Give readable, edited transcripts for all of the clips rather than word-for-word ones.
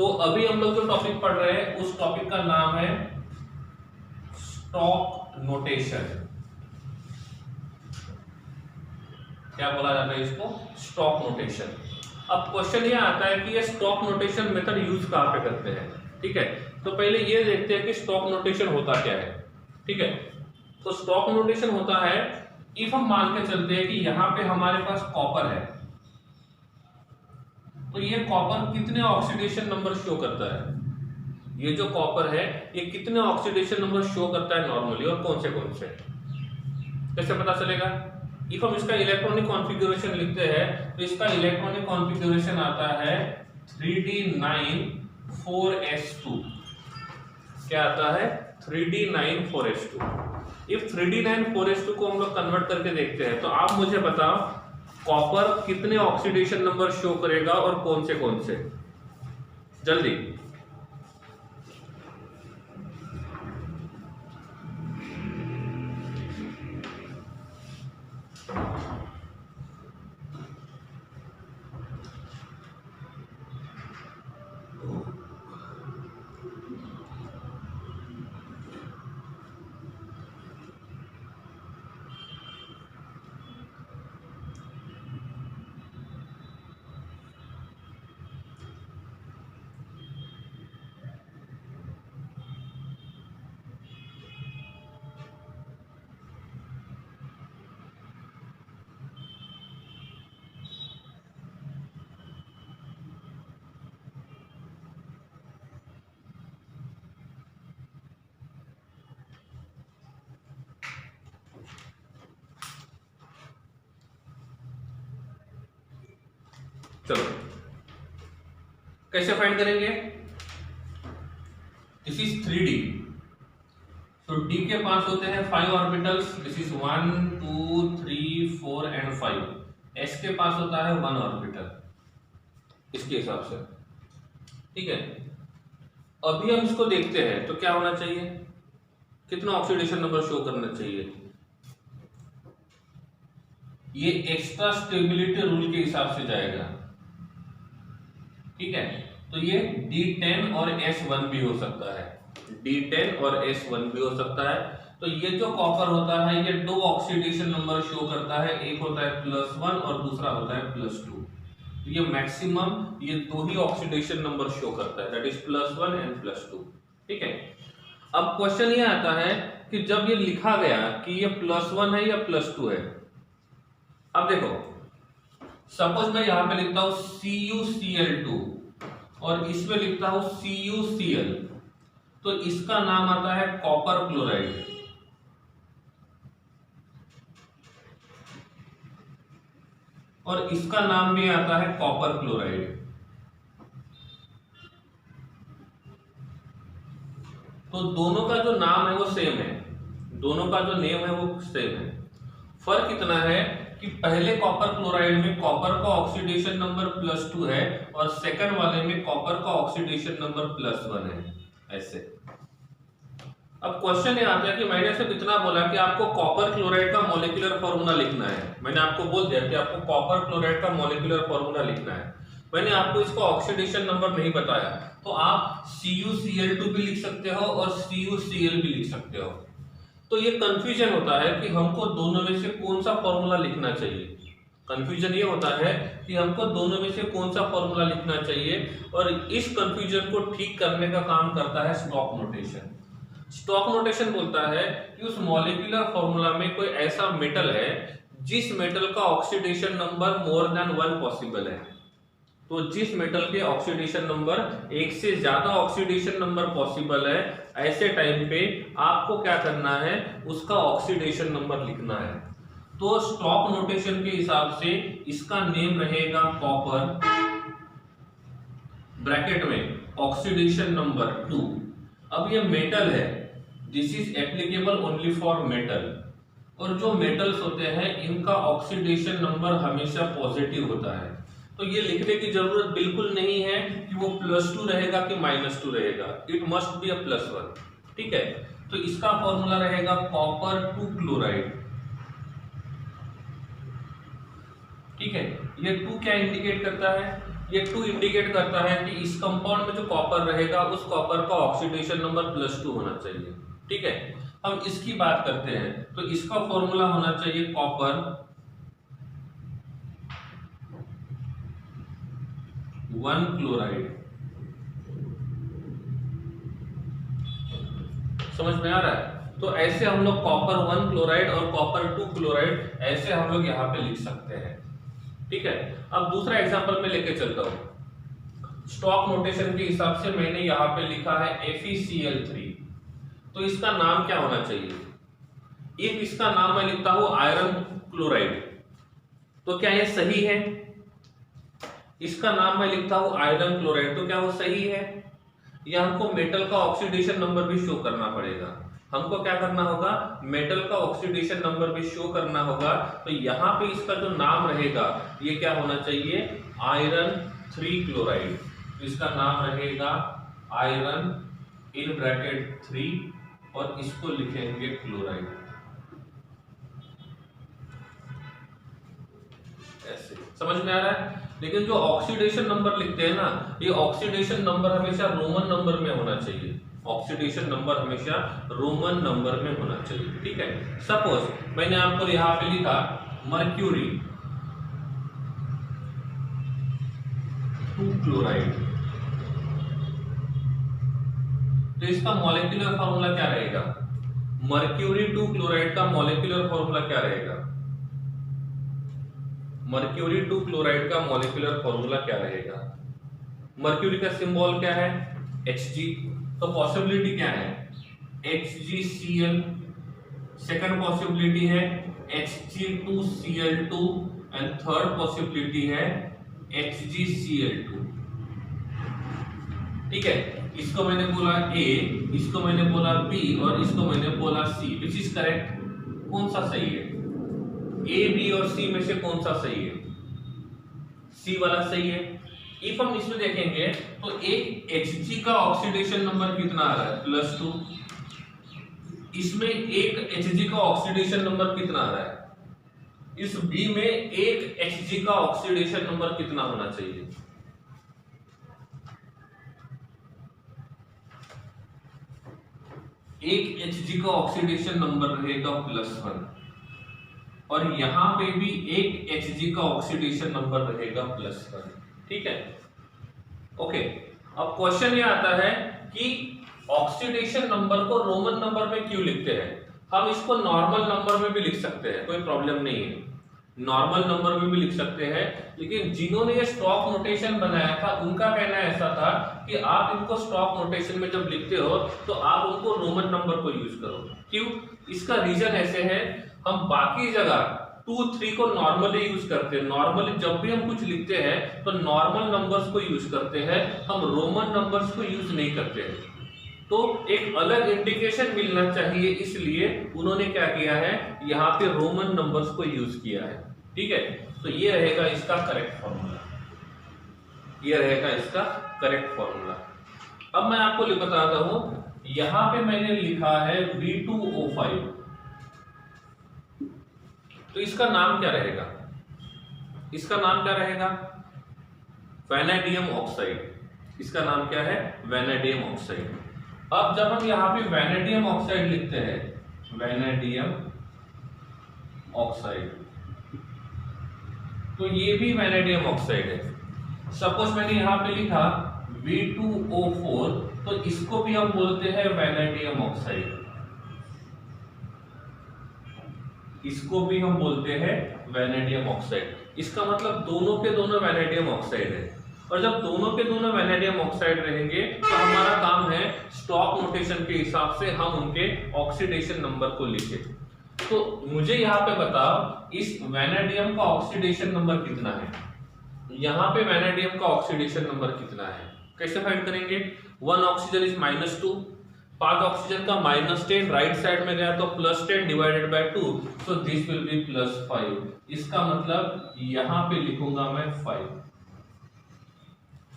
तो अभी हम लोग जो टॉपिक पढ़ रहे हैं उस टॉपिक का नाम है स्टॉक नोटेशन। क्या बोला जाता है इसको? Stock notation. अब क्वेश्चन ये आता है कि ये स्टॉक नोटेशन मेथड यूज कहाँ पे करते हैं। ठीक है, तो पहले ये देखते हैं कि स्टॉक नोटेशन होता क्या है। ठीक है, तो स्टॉक नोटेशन होता है, इफ हम मान के चलते हैं कि यहाँ पे हमारे पास कॉपर है, तो ये कॉपर कितने ऑक्सीडेशन नंबर शो करता है, ये जो कॉपर है ये कितने ऑक्सीडेशन नंबर शो करता है नॉर्मली, और कौन से कैसे पता चलेगा? इफ हम इसका इलेक्ट्रॉनिक कॉन्फ़िगरेशन लिखते हैं तो इसका इलेक्ट्रॉनिक कॉन्फ़िगरेशन आता है 3d9 4s2। क्या आता है? 3d9 4s2। If 3d9 4s2 को हम लोग कन्वर्ट करके देखते हैं तो आप मुझे बताओ कॉपर कितने ऑक्सीडेशन नंबर शो करेगा और कौन से जल्दी। चलो कैसे फाइंड करेंगे? दिस इज 3d, तो d के पास होते हैं 5 orbitals, this is 1 2 3 4 and 5। s के पास होता है 1 ऑर्बिटल इसके हिसाब से। ठीक है, अभी हम इसको देखते हैं तो क्या होना चाहिए, कितना ऑक्सीडेशन नंबर शो करना चाहिए। ये एक्स्ट्रा स्टेबिलिटी रूल के हिसाब से जाएगा। ठीक है, तो ये D10 और S1 भी हो सकता है, D10 और S1 भी हो सकता है। तो ये जो कॉपर होता है ये 2 ऑक्सीडेशन नंबर शो करता है, एक होता है +1 और दूसरा होता है +2। तो ये मैक्सिमम ये 2 ही ऑक्सीडेशन नंबर शो करता है, दैट इज +1 एंड +2। ठीक है, अब क्वेश्चन ये आता है कि जब ये लिखा गया कि ये +1 है या +2 है। अब देखो, सपोज मैं यहां पे लिखता हूं CuCl2 और इसमें लिखता हूं CuCl, तो इसका नाम आता है कॉपर क्लोराइड। और इसका नाम भी आता है कॉपर क्लोराइड। तो दोनों का जो नाम है वो सेम है, दोनों का जो नेम है वो सेम है। फर्क इतना है कि पहले कॉपर क्लोराइड में कॉपर का ऑक्सीडेशन नंबर +2 है और सेकंड वाले में कॉपर का ऑक्सीडेशन नंबर +1 है। ऐसे अब क्वेश्चन ये आता है कि मैंने सिर्फ इतना बोला कि आपको कॉपर क्लोराइड का मॉलिक्यूलर फॉर्मूला लिखना है। मैंने आपको बोल दिया कि आपको कॉपर क्लोराइड का मॉलिक्यूलर फॉर्मूला लिखना है, मैंने आपको इसका ऑक्सीडेशन नंबर नहीं बताया। तो आप CuCl2 भी लिख सकते हो और CuCl भी लिख सकते हो। तो ये कंफ्यूजन होता है कि हमको दोनों में से कौन सा फॉर्मूला लिखना चाहिए। कंफ्यूजन ये होता है कि हमको दोनों में से कौन सा फॉर्मूला लिखना चाहिए, और इस कंफ्यूजन को ठीक करने का काम करता है स्टॉक नोटेशन। स्टॉक नोटेशन बोलता है कि उस मॉलिक्यूलर फॉर्मूला में कोई ऐसा मेटल है जिस मेटल का oxidation number more than 1 possible है। तो जिस मेटल के ऑक्सीडेशन नंबर 1 से ज्यादा ऑक्सीडेशन नंबर पॉसिबल है, ऐसे टाइम पे आपको क्या करना है, उसका ऑक्सीडेशन नंबर लिखना है। तो स्टॉक नोटेशन के हिसाब से इसका नेम रहेगा कॉपर, ब्रैकेट में ऑक्सीडेशन नंबर 2। अब ये मेटल है, this is applicable only for metal, और जो मेटल्स होते हैं इनका ऑक्सीडेशन नंबर हमेशा पॉजिटिव होता है। तो ये लिखने की जरूरत बिल्कुल नहीं है कि वो +2 रहेगा कि -2 रहेगा, इट मस्ट बी अ +1। ठीक है, तो इसका फॉर्मूला रहेगा कॉपर 2 क्लोराइड। ठीक है, ये 2 क्या इंडिकेट करता है? ये 2 इंडिकेट करता है कि इस कंपाउंड में जो कॉपर रहेगा उस कॉपर का ऑक्सीडेशन नंबर +2 होना चाहिए। ठीक है, हम इसकी बात करते हैं तो इसका फॉर्मूला होना चाहिए कॉपर 1 क्लोराइड। समझ में आ रहा है? तो ऐसे हम लोग कॉपर 1 क्लोराइड और कॉपर 2 क्लोराइड ऐसे हम लोग यहाँ पे लिख सकते हैं। ठीक है, अब दूसरा एग्जांपल में लेके चलता हूँ। स्टॉक नोटेशन के हिसाब से मैंने यहाँ पे लिखा है FeCl3, तो इसका नाम क्या होना चाहिए? इफ इसका नाम मैं लिखता हूँ आयरन क्लोराइड, तो क्या ये सही है? इसका नाम मैं लिखता हूँ आयरन क्लोराइड, तो क्या वो सही है? या हमको मेटल का ऑक्सीडेशन नंबर भी शो करना पड़ेगा? हमको क्या करना होगा? मेटल का ऑक्सीडेशन नंबर भी शो करना होगा। तो यहाँ पे इसका जो नाम रहेगा ये क्या होना चाहिए? Iron 3 chloride. तो इसका नाम रहेगा आयरन इन ब्रैकेट 3 और इसको लिखेंगे क्लोराइड। ऐसे समझ में आ रहा है? लेकिन जो ऑक्सीडेशन नंबर लिखते हैं ना, ये ऑक्सीडेशन नंबर हमेशा रोमन नंबर में होना चाहिए। ऑक्सीडेशन नंबर हमेशा रोमन नंबर में होना चाहिए। ठीक है, सपोज मैंने आपको यहां पे लिखा मर्क्यूरी 2 क्लोराइड, तो इसका मॉलिक्यूलर फॉर्मूला क्या रहेगा? मर्क्यूरी 2 क्लोराइड का मॉलिक्यूलर फॉर्मूला क्या रहेगा? मर्क्यूरी 2 क्लोराइड का मॉलिक्यूलर फॉर्मूला क्या रहेगा? मर्क्यूरी का सिंबल क्या है? Hg। तो पॉसिबिलिटी क्या है? HgCl। सेकंड पॉसिबिलिटी है Hg2Cl2 एंड थर्ड पॉसिबिलिटी है HgCl2। ठीक है, इसको मैंने बोला A, इसको मैंने बोला B और इसको मैंने बोला C। Which is correct? कौन सा सही है? A, B और C में से कौन सा सही है? C वाला सही है। इफ हम इसमें देखेंगे तो एक Hg का ऑक्सीडेशन नंबर कितना आ रहा है? +2। इसमें एक Hg का ऑक्सीडेशन नंबर कितना आ रहा है? इस B में एक Hg का ऑक्सीडेशन नंबर कितना होना चाहिए? एक Hg का ऑक्सीडेशन नंबर रहेगा +1 और यहां पे भी एक Hg का ऑक्सीडेशन नंबर रहेगा +1। ठीक है, ओके। अब क्वेश्चन ये आता है कि ऑक्सीडेशन नंबर को रोमन नंबर में क्यों लिखते हैं? हम इसको नॉर्मल नंबर में भी लिख सकते हैं, कोई प्रॉब्लम नहीं है। नॉर्मल नंबर में भी लिख सकते हैं, लेकिन जिन्होंने ये स्टॉक नोटेशन बनाया था उनका कहना ऐसा था कि आप इनको स्टॉक नोटेशन में जब लिखते हो तो आप उनको रोमन नंबर को यूज करो। क्यों? इसका रीजन ऐसे है, हम बाकी जगह 2, 3 को नॉर्मली यूज करते हैं। नॉर्मली जब भी हम कुछ लिखते हैं तो नॉर्मल नंबर्स को यूज करते हैं, हम रोमन नंबर्स को यूज नहीं करते हैं। तो एक अलग इंडिकेशन मिलना चाहिए, इसलिए उन्होंने क्या किया है, यहाँ पे रोमन नंबर्स को यूज किया है। ठीक है, तो ये रहेगा इसका करेक्ट फॉर्मूला, ये रहेगा इसका करेक्ट फॉर्मूला। अब मैं आपको बताता हूं, यहां पे मैंने लिखा है V2O5, तो इसका नाम क्या रहेगा? इसका नाम क्या रहेगा? Vanadium oxide. इसका नाम क्या है? Vanadium oxide. अब जब हम यहाँ पे वैनेडियम ऑक्साइड लिखते हैं, वैनेडियम ऑक्साइड, तो ये भी वैनेडियम ऑक्साइड है। सपोज मैंने यहाँ पे लिखा V2O4, तो इसको भी हम बोलते हैं वैनेडियम ऑक्साइड, इसको भी हम बोलते हैं वैनेडियम ऑक्साइड। इसका मतलब दोनों के दोनों वैनेडियम ऑक्साइड है, और जब दोनों के दोनों वैनेडियम ऑक्साइड रहेंगे तो हमारा काम है स्टॉक नोटेशन के हिसाब से हम उनके ऑक्सीडेशन नंबर को लिखें। तो मुझे यहाँ पे बताओ, इस वैनेडियम का ऑक्सीडेशन नंबर कितना है? यहाँ पे वैनेडियम का ऑक्सीडेशन नंबर कितना है? कैसे फाइंड करेंगे? 1 ऑक्सीजन इज -2, 5 ऑक्सीजन का -10 राइट साइड में गया तो +10 divided by 2, so this will be +5। इसका मतलब यहाँ पे लिखूंगा मैं 5,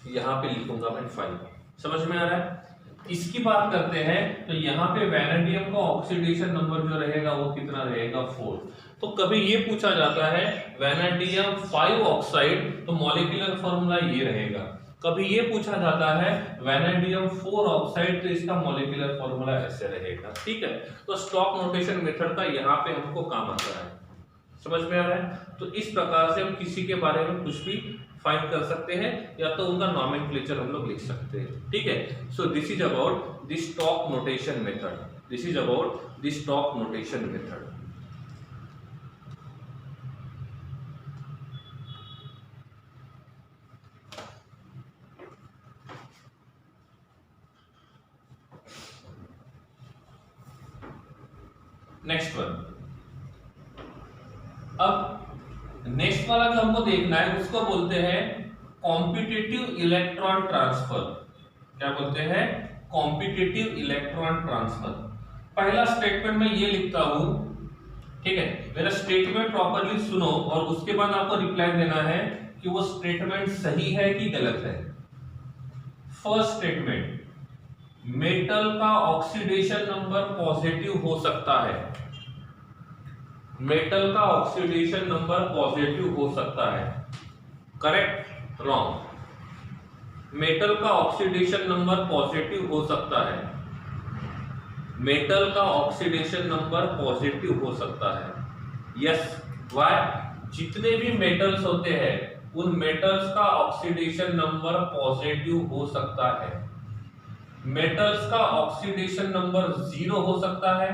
यहाँ पे लिखूंगा मैं 5। समझ में आ रहा है? इसकी बात करते हैं तो यहाँ पे वैनेडियम का ऑक्सीडेशन नंबर जो रहेगा वो कितना रहेगा 4। तो कभी ये पूछा जाता है वैनेडियम 5 ऑक्साइड तो मॉलिक्यूलर फॉर्मूला ये रहेगा, कभी ये पूछा जाता है वैनेडियम 4 ऑक्साइड तो इसका मॉलिक्यूलर फॉर्मूला ऐसे रहेगा। ठीक है, तो स्टॉक नोटेशन मेथड का यहाँ पे हमको काम आता है, समझ में आ रहा है। तो इस प्रकार से हम किसी के बारे में कुछ भी फाइंड कर सकते हैं या तो उनका नॉमेनक्लेचर हम लोग लिख सकते हैं। ठीक है, सो this is about the stock notation method, this is about the stock notation method. Next one, अब नेक्स्ट वाला जो हमको देखना है उसको बोलते हैं कॉम्पिटिटिव इलेक्ट्रॉन ट्रांसफर। क्या बोलते हैं? Competitive electron transfer. पहला स्टेटमेंट मैं ये लिखता हूं, ठीक है, मेरा स्टेटमेंट प्रॉपर्ली सुनो और उसके बाद आपको रिप्लाई देना है कि वो स्टेटमेंट सही है कि गलत है। फर्स्ट स्टेटमेंट, मेटल का ऑक्सीडेशन नंबर पॉजिटिव हो सकता है, मेटल का ऑक्सीडेशन नंबर पॉजिटिव हो सकता है। करेक्ट? रॉन्ग। मेटल का ऑक्सीडेशन नंबर पॉजिटिव हो सकता है, मेटल का ऑक्सीडेशन नंबर पॉजिटिव हो सकता है। Yes, why? जितने भी मेटल्स होते हैं उन मेटल्स का ऑक्सीडेशन नंबर पॉजिटिव हो सकता है। मेटल्स का ऑक्सीडेशन नंबर 0 हो सकता है,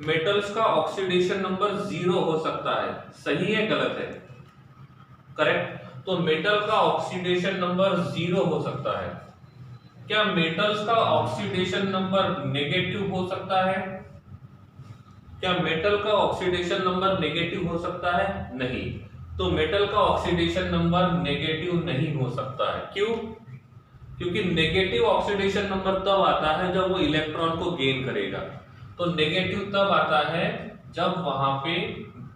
मेटल्स का ऑक्सीडेशन नंबर 0 हो सकता है। सही है गलत है? करेक्ट। तो मेटल का ऑक्सीडेशन नंबर 0 हो सकता है। क्या मेटल्स का ऑक्सीडेशन नंबर नेगेटिव हो सकता है? क्या मेटल का ऑक्सीडेशन नंबर नेगेटिव हो सकता है? नहीं। तो मेटल का ऑक्सीडेशन नंबर नेगेटिव नहीं हो सकता है। क्यों? क्योंकि नेगेटिव ऑक्सीडेशन नंबर तब आता है जब वो इलेक्ट्रॉन को गेन करेगा। तो नेगेटिव तब आता है जब वहां पे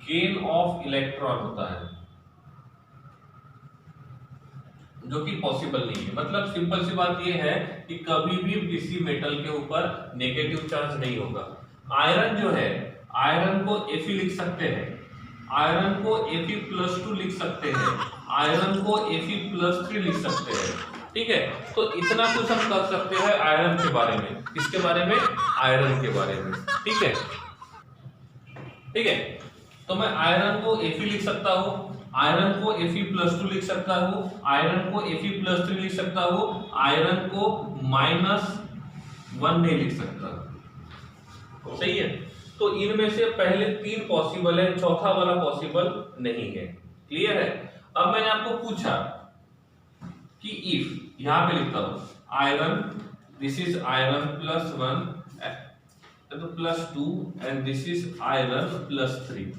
गेन ऑफ इलेक्ट्रॉन होता है, जो कि पॉसिबल नहीं है। मतलब सिंपल सी बात यह है कि कभी भी किसी मेटल के ऊपर नेगेटिव चार्ज नहीं होगा। आयरन जो है, आयरन को Fe लिख सकते हैं, आयरन को Fe+2 लिख सकते हैं, आयरन को Fe+3 लिख सकते हैं। ठीक है, तो इतना कुछ हम कर सकते हैं आयरन के बारे में। किसके बारे में? आयरन के बारे में। ठीक है, ठीक है, तो मैं आयरन को Fe लिख सकता हूं, आयरन को Fe+2 लिख सकता हूं, आयरन को Fe+3 लिख सकता हूं, आयरन को -1 नहीं लिख सकता। सही है, तो इनमें से पहले 3 पॉसिबल है, चौथा वाला पॉसिबल नहीं है। क्लियर है? अब मैंने आपको पूछा कि इफ, यहां पे लिखता हूं आयरन, दिस इज आयरन +1 तो +2 एंड दिस इज आयरन +3।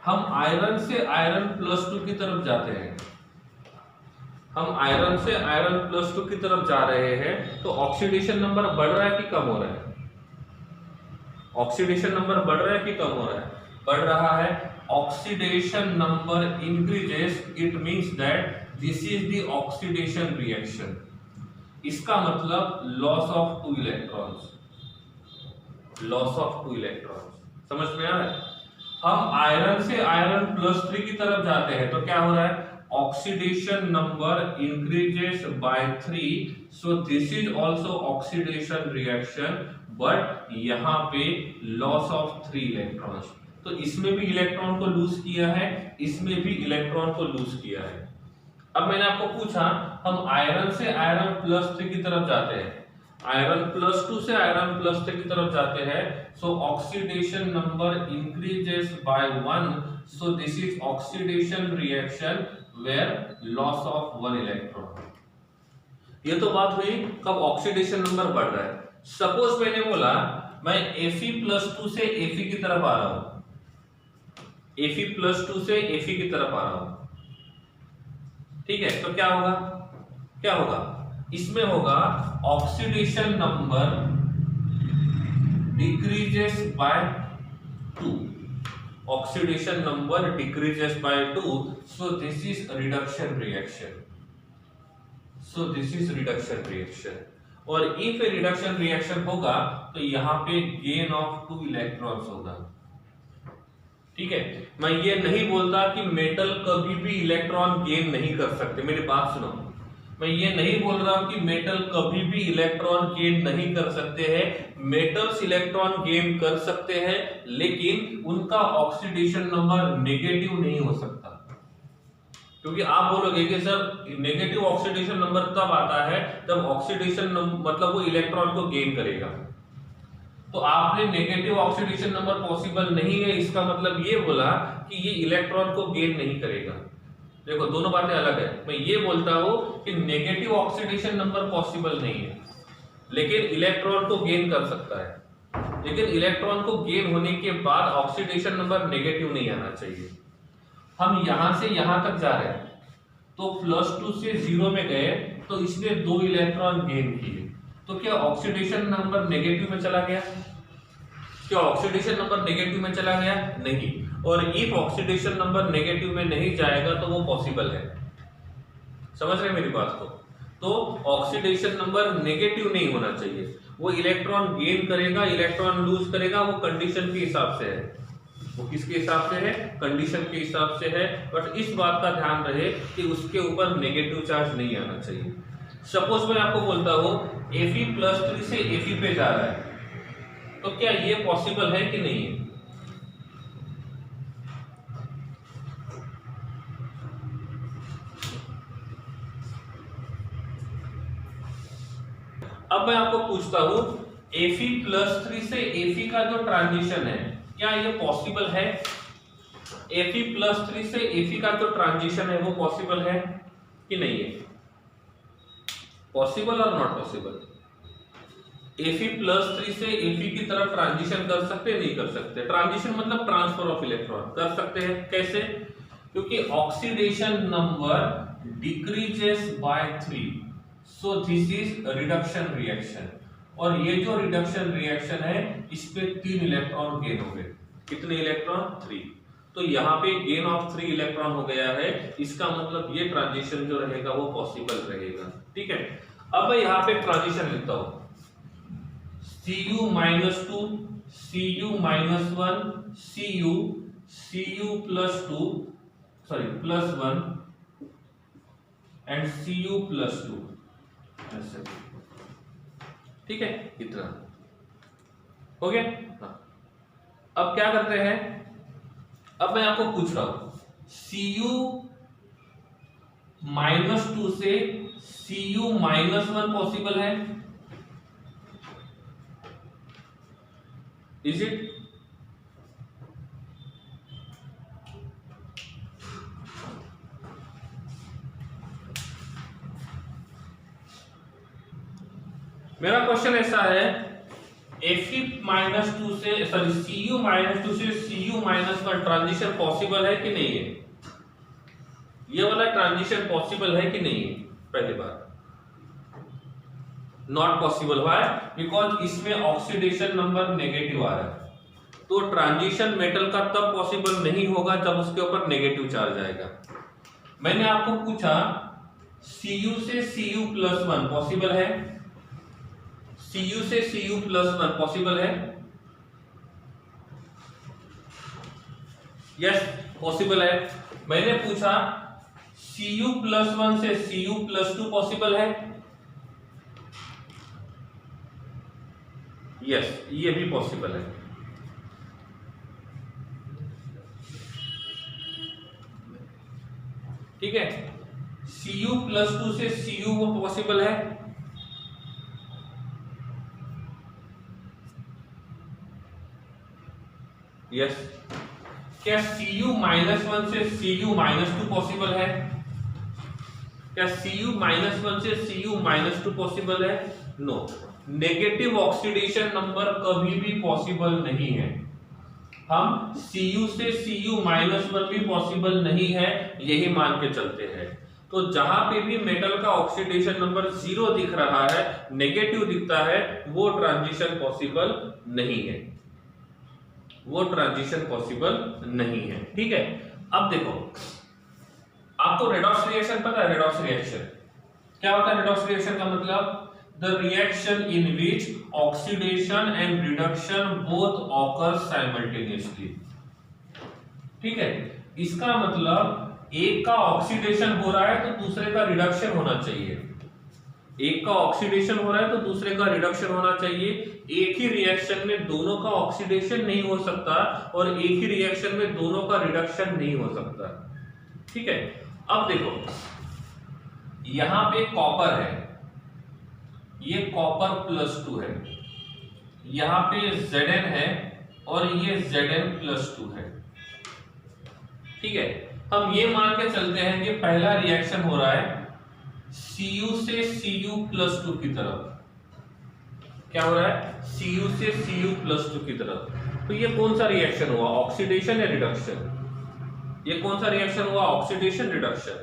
हम आयरन से आयरन +2 की तरफ जाते हैं, हम आयरन से आयरन +2 की तरफ जा रहे हैं, तो ऑक्सीडेशन नंबर बढ़ रहा है कि कम हो रहा है? ऑक्सीडेशन नंबर बढ़ रहा है कि कम हो रहा है? बढ़ रहा है। Oxidation number increases, it means that this is the oxidation reaction. इसका मतलब loss of 2 electrons, loss of 2 electrons. समझ में आ रहा है? हम आयरन से आयरन +3 की तरफ जाते हैं तो क्या हो रहा है? Oxidation number increases bye 3, so this is also oxidation reaction, but यहां पे लॉस ऑफ 3 इलेक्ट्रॉन्स। तो इसमें भी इलेक्ट्रॉन को लूज किया है, इसमें भी इलेक्ट्रॉन को लूज किया है। अब मैंने आपको पूछा हम आयरन से आयरन +3 की तरफ जाते हैं, आयरन +2 से आयरन +3 की तरफ जाते हैं, so oxidation number increases by 1, so this is oxidation reaction where loss of 1 electron. ये तो बात हुई कब ऑक्सीडेशन नंबर बढ़ रहा है। सपोज मैंने बोला मैं Fe+2 से Fe की तरफ आ रहा हूं, Fe+2 से Fe की तरफ आ रहा हूं, ठीक है, तो क्या होगा? क्या होगा? इसमें होगा oxidation number decreases by 2, oxidation number decreases by 2, so this is reduction reaction, so this is reduction reaction. और इफ रिडक्शन रिएक्शन होगा तो यहाँ पे गेन ऑफ 2 इलेक्ट्रॉन्स होगा। ठीक है, मैं ये नहीं बोलता कि मेटल कभी भी इलेक्ट्रॉन गेन नहीं कर सकते, मेरी बात सुनो, मैं ये नहीं बोल रहा हूं कि मेटल कभी भी इलेक्ट्रॉन गेन नहीं कर सकते हैं। मेटल्स इलेक्ट्रॉन गेन कर सकते हैं, लेकिन उनका ऑक्सीडेशन नंबर नेगेटिव नहीं हो सकता। क्योंकि आप बोलोगे कि सर नेगेटिव ऑक्सीडेशन नंबर तब आता है जब ऑक्सीडेशन मतलब वो इलेक्ट्रॉन को गेन करेगा। तो आपने नेगेटिव ऑक्सीडेशन नंबर पॉसिबल नहीं है, इसका मतलब ये बोला कि ये इलेक्ट्रॉन को गेन नहीं करेगा। देखो दोनों बातें अलग है। मैं ये बोलता हूं कि नेगेटिव ऑक्सीडेशन नंबर पॉसिबल नहीं है, लेकिन इलेक्ट्रॉन को गेन कर सकता है। लेकिन इलेक्ट्रॉन को गेन होने के बाद ऑक्सीडेशन नंबर नेगेटिव नहीं आना चाहिए। हम यहां से यहां तक जा रहे हैं, तो +2 से 0 में गए तो इसने 2 इलेक्ट्रॉन गेन किए, तो क्या ऑक्सीडेशन नंबर नेगेटिव में चला गया? क्या ऑक्सीडेशन नंबर नेगेटिव में चला गया? नहीं। और इफ ऑक्सीडेशन नंबर नेगेटिव में नहीं जाएगा तो वो पॉसिबल है। समझ रहे हैं मेरी बात को? तो ऑक्सीडेशन नंबर नेगेटिव नहीं होना चाहिए। वो इलेक्ट्रॉन गेन करेगा, इलेक्ट्रॉन लूज करेगा, वो कंडीशन के हिसाब से है। वो किसके हिसाब से है? कंडीशन के हिसाब से है। बट इस बात का ध्यान रहे कि उसके ऊपर नेगेटिव चार्ज नहीं आना चाहिए। सपोज मैं आपको बोलता हूं Fe+3 से Fe पे जा रहा है, तो क्या ये पॉसिबल है कि नहीं है? अब मैं आपको पूछता हूं Fe+3 से Fe का जो ट्रांजिशन है, क्या ये पॉसिबल है? Fe+3 से Fe का जो ट्रांजिशन है वो पॉसिबल है कि नहीं है? पॉसिबल और नॉट पॉसिबल? Fe+3 से Fe की तरफ ट्रांजिशन कर सकते हैं, नहीं कर सकते? ट्रांजिशन मतलब ट्रांसफर ऑफ इलेक्ट्रॉन कर सकते हैं। कैसे? क्योंकि oxidation number decreases by 3, so this is reduction reaction. और ये जो रिडक्शन रिएक्शन है, इस पे 3 इलेक्ट्रॉन गेन हो गए। कितने इलेक्ट्रॉन? 3। तो यहाँ पे गेन ऑफ 3 इलेक्ट्रॉन हो गया है। इसका मतलब ये ट्रांजिशन जो रहेगा वो पॉसिबल रहेगा। ठीक है, अब मैं यहाँ पे ट्रांजिशन लिखता हूं Cu-2, Cu-1, Cu+2, sorry +1 and Cu+2 ऐसे। ठीक है, इतना हो गया। हाँ, अब क्या करते हैं? अब मैं आपको पूछ रहा हूं Cu-2 से Cu-1 पॉसिबल है? Is it? मेरा क्वेश्चन ऐसा है Fe-2 से सॉरी Cu-2 से Cu-1 ट्रांजिशन पॉसिबल है कि नहीं है? ये वाला ट्रांजिशन पॉसिबल है कि नहीं है? पहली बात नॉट पॉसिबल। व्हाई? बिकॉज इसमें ऑक्सीडेशन नंबर नेगेटिव आ रहा है। तो ट्रांजिशन मेटल का तब पॉसिबल नहीं होगा जब उसके ऊपर नेगेटिव चार्ज आएगा। मैंने आपको पूछा Cu से Cu+1 पॉसिबल है? Cu से Cu+1 पॉसिबल है? यस, पॉसिबल है। मैंने पूछा Cu+1 से Cu+2 पॉसिबल है? यस, ये भी पॉसिबल है। ठीक है, Cu+2 से Cu वो पॉसिबल है? यस। क्या Cu-1 से Cu-2 पॉसिबल है? क्या Cu-1 से Cu-2 पॉसिबल है? नो। नेगेटिव ऑक्सीडेशन नंबर कभी भी पॉसिबल नहीं है। हम Cu से Cu-1 भी पॉसिबल नहीं है, यही मान के चलते हैं। तो जहां पे भी मेटल का ऑक्सीडेशन नंबर 0 दिख रहा है, नेगेटिव दिखता है, वो ट्रांजिशन पॉसिबल नहीं है। वो ट्रांजिशन पॉसिबल नहीं है। ठीक है, अब देखो, आपको रेडॉक्स रिएक्शन पता है? रेडॉक्स रिएक्शन क्या होता है? रेडॉक्स रिएक्शन का मतलब the reaction in which oxidation and reduction both occur simultaneously. ठीक है, इसका मतलब एक का ऑक्सीडेशन हो रहा है तो दूसरे का रिडक्शन होना चाहिए, एक का ऑक्सीडेशन हो रहा है तो दूसरे का रिडक्शन होना चाहिए। एक ही रिएक्शन में दोनों का ऑक्सीडेशन नहीं हो सकता और एक ही रिएक्शन में दोनों का रिडक्शन नहीं हो सकता। ठीक है, अब देखो यहां पे कॉपर है, ये कॉपर +2 है, यहां पे Zn है और ये Zn+2 है। ठीक है, हम ये मान के चलते हैं कि पहला रिएक्शन हो रहा है Cu से Cu+2 की तरफ। क्या हो रहा है? Cu से Cu+2 की तरफ। तो ये कौन सा रिएक्शन हुआ, ऑक्सीडेशन या रिडक्शन? ये कौन सा रिएक्शन हुआ, ऑक्सीडेशन रिडक्शन।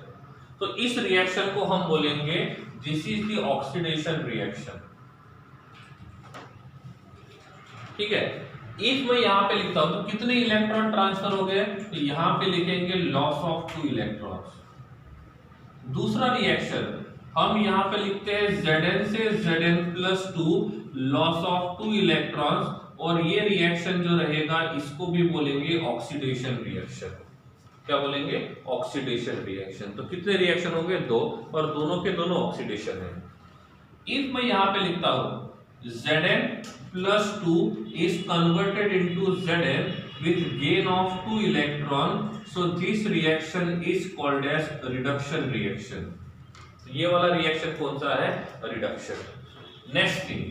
तो इस रिएक्शन को हम बोलेंगे this is the oxidation reaction. ठीक है, इफ मैं यहां पे लिखता हूं तो कितने इलेक्ट्रॉन ट्रांसफर हो गए, तो यहां पे लिखेंगे लॉस ऑफ 2 इलेक्ट्रॉन्स। दूसरा रिएक्शन हम यहां पे लिखते हैं Zn से Zn+2 लॉस ऑफ 2 इलेक्ट्रॉन्स, और ये रिएक्शन जो रहेगा इसको भी बोलेंगे ऑक्सीडेशन रिएक्शन। क्या बोलेंगे? Oxidation reaction. तो कितने रिएक्शन हो गए? 2, और दोनों के दोनों ऑक्सीडेशन है। इफ मैं यहां पे लिखता हूं Zn+2 is converted into Zn with gain of 2 electron, so this reaction is called as reduction reaction। ये वाला रिएक्शन कौन सा है? Reduction. Next thing,